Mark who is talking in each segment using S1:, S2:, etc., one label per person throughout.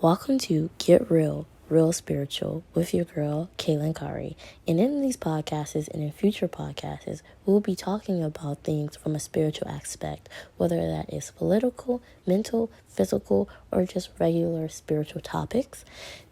S1: Welcome to Get Real, Real Spiritual with your girl, Kaylin Kari. And in these podcasts and in future podcasts, we'll be talking about things from a spiritual aspect, whether that is political, mental, physical, or just regular spiritual topics.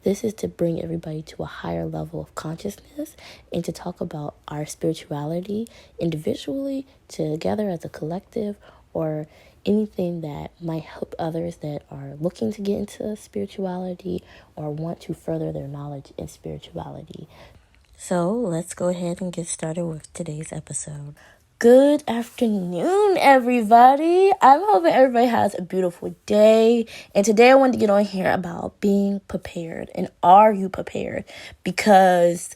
S1: This is to bring everybody to a higher level of consciousness and to talk about our spirituality individually, together as a collective, or anything that might help others that are looking to get into spirituality or want to further their knowledge in spirituality. So let's go ahead and get started with today's episode. Good afternoon, everybody. I'm hoping everybody has a beautiful day. And today I wanted to get on here about being prepared. And are you prepared? Because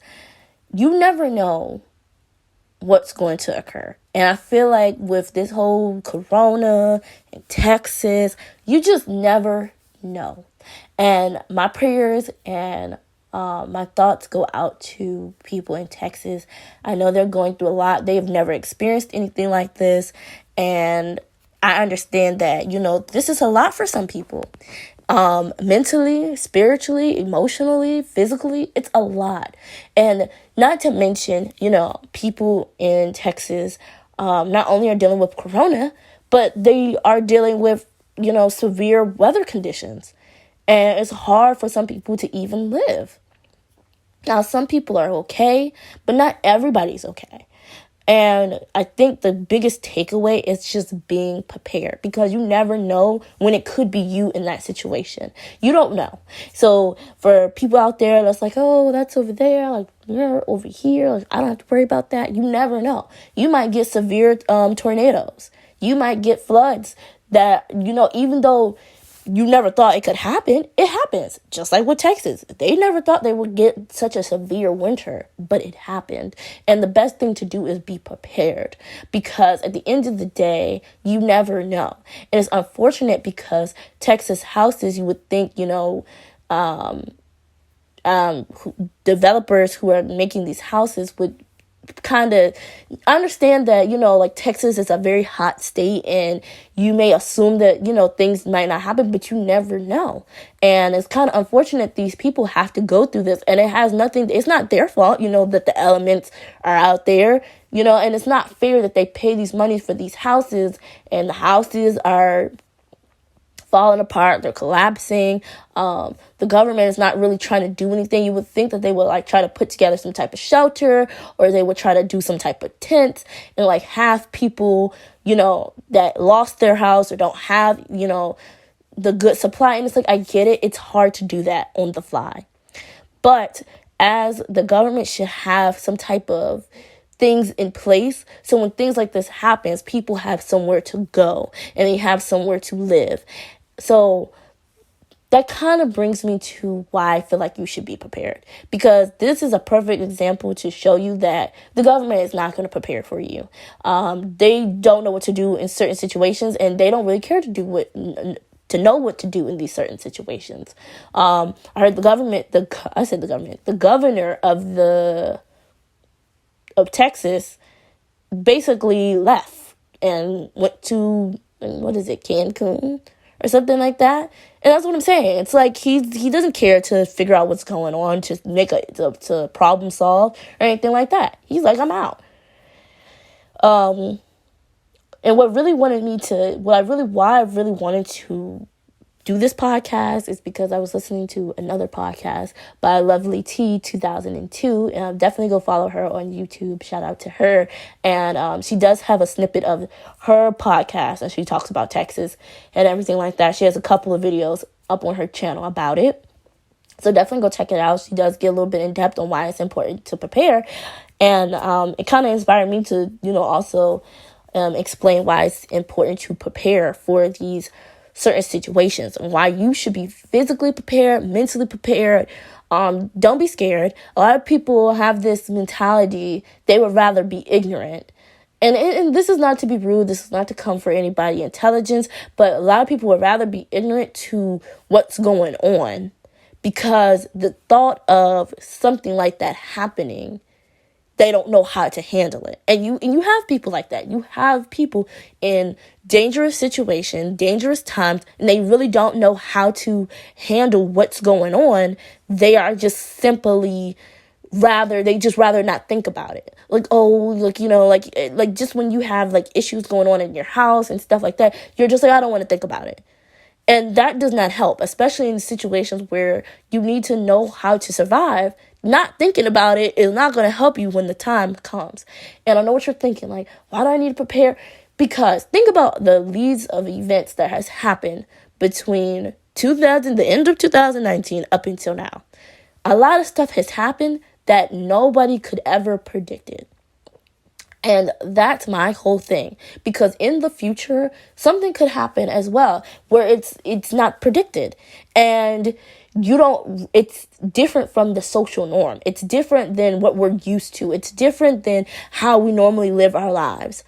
S1: you never know what's going to occur. And I feel like with this whole corona in Texas, you just never know. And my prayers and my thoughts go out to people in Texas. I know they're going through a lot. They have never experienced anything like this. And I understand that, this is a lot for some people. Mentally, spiritually, emotionally, physically, it's a lot. And not to mention, people in Texas not only are dealing with corona, but they are dealing with, severe weather conditions. And it's hard for some people to even live. Now, some people are okay, but not everybody's okay. And I think the biggest takeaway is just being prepared, because you never know when it could be you in that situation. You don't know. So for people out there that's like, oh, that's over there, like you're over here, like I don't have to worry about that. You never know. You might get severe tornadoes. You might get floods that, even though you never thought it could happen, it happens. Just like with Texas. They never thought they would get such a severe winter, but it happened. And the best thing to do is be prepared, because at the end of the day, you never know. And it's unfortunate because Texas houses, you would think, developers who are making these houses would kind of understand that, like Texas is a very hot state, and you may assume that, things might not happen, but you never know. And it's kind of unfortunate these people have to go through this, and it's not their fault, that the elements are out there, and it's not fair that they pay these monies for these houses, and the houses are falling apart, they're collapsing. The government is not really trying to do anything. You would think that they would try to put together some type of shelter, or they would try to do some type of tent and have people, that lost their house or don't have, the good supply. And it's I get it. It's hard to do that on the fly. But as the government should have some type of things in place, so when things like this happens, people have somewhere to go and they have somewhere to live. So that kind of brings me to why I feel like you should be prepared, because this is a perfect example to show you that the government is not going to prepare for you. They don't know what to do in certain situations, and they don't really care to know what to do in these certain situations. I heard the governor of Texas basically left and went to, Cancun or something like that. And that's what I'm saying. It's he doesn't care to figure out what's going on, to to problem solve or anything like that. He's like, I'm out. And why I really wanted to do this podcast is because I was listening to another podcast by Lovely T 2002, and definitely go follow her on YouTube. Shout out to her. And she does have a snippet of her podcast, and she talks about Texas and everything like that. She has a couple of videos up on her channel about it, so definitely go check it out. She does get a little bit in depth on why it's important to prepare, and it kind of inspired me to also explain why it's important to prepare for these certain situations, and why you should be physically prepared, mentally prepared. Don't be scared. A lot of people have this mentality, they would rather be ignorant. And this is not to be rude, this is not to come for anybody intelligence, but a lot of people would rather be ignorant to what's going on, because the thought of something like that happening, they don't know how to handle it. And you have people like that. You have people in dangerous situations, dangerous times, and they really don't know how to handle what's going on. They are just simply rather not think about it. Like, oh, like just when you have like issues going on in your house and stuff like that, you're just like, I don't want to think about it. And that does not help, especially in situations where you need to know how to survive. Not thinking about it is not going to help you when the time comes. And I know what you're thinking, like, why do I need to prepare? Because think about the leads of events that has happened between the end of 2019 up until now. A lot of stuff has happened that nobody could ever predicted. And that's my whole thing, because in the future, something could happen as well where it's not predicted, and it's different from the social norm. It's different than what we're used to. It's different than how we normally live our lives.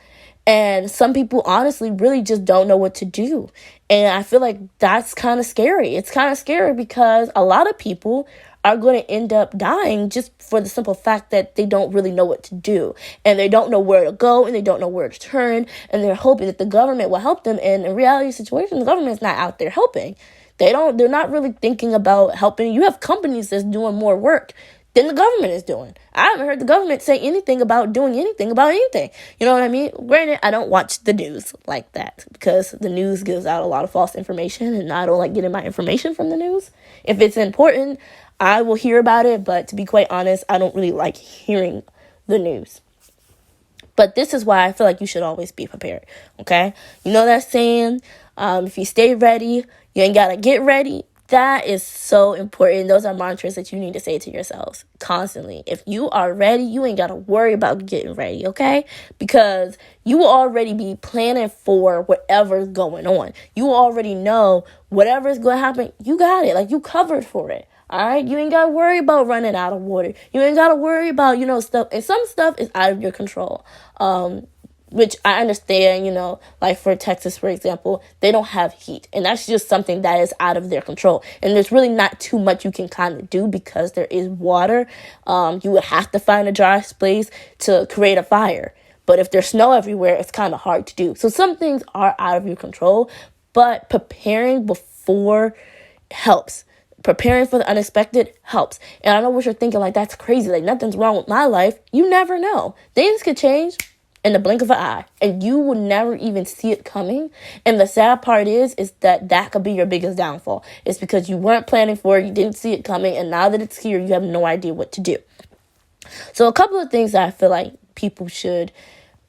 S1: And some people honestly really just don't know what to do. And I feel like that's kind of scary. It's kind of scary because a lot of people are going to end up dying just for the simple fact that they don't really know what to do. And they don't know where to go, and they don't know where to turn. And they're hoping that the government will help them. And in reality situation, the government's not out there helping. They're not really thinking about helping. You have companies that's doing more work than the government is doing. I haven't heard the government say anything about doing anything about anything. You know what I mean? Granted, I don't watch the news like that because the news gives out a lot of false information, and I don't like getting my information from the news. If it's important, I will hear about it, but to be quite honest, I don't really like hearing the news. But this is why I feel like you should always be prepared, okay? You know that saying, if you stay ready, you ain't got to get ready. That is so important. Those are mantras that you need to say to yourselves constantly. If you are ready, you ain't got to worry about getting ready, okay? Because you will already be planning for whatever's going on. You already know whatever's going to happen, you got it. Like, you covered for it. All right, you ain't got to worry about running out of water. You ain't got to worry about, stuff. And some stuff is out of your control, which I understand, like for Texas, for example, they don't have heat. And that's just something that is out of their control. And there's really not too much you can kind of do because there is water. You would have to find a dry place to create a fire. But if there's snow everywhere, it's kind of hard to do. So some things are out of your control, but preparing before helps. Preparing for the unexpected helps. And I know what you're thinking, like, that's crazy. Like, nothing's wrong with my life. You never know. Things could change in the blink of an eye, and you will never even see it coming. And the sad part is that could be your biggest downfall. It's because you weren't planning for it, you didn't see it coming, and now that it's here, you have no idea what to do. So a couple of things that I feel like people should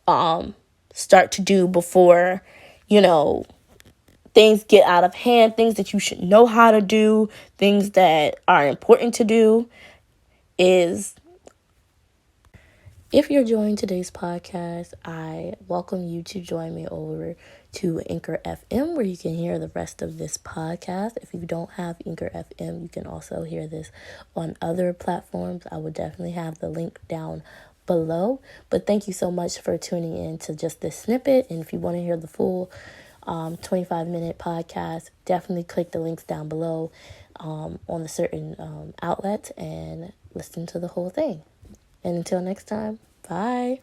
S1: start to do before, things get out of hand, things that you should know how to do, things that are important to do is, if you're joining today's podcast, I welcome you to join me over to Anchor FM, where you can hear the rest of this podcast. If you don't have Anchor FM, you can also hear this on other platforms. I will definitely have the link down below. But thank you so much for tuning in to just this snippet. And if you want to hear the full 25-minute podcast, definitely click the links down below on the certain outlets and listen to the whole thing. And until next time, bye.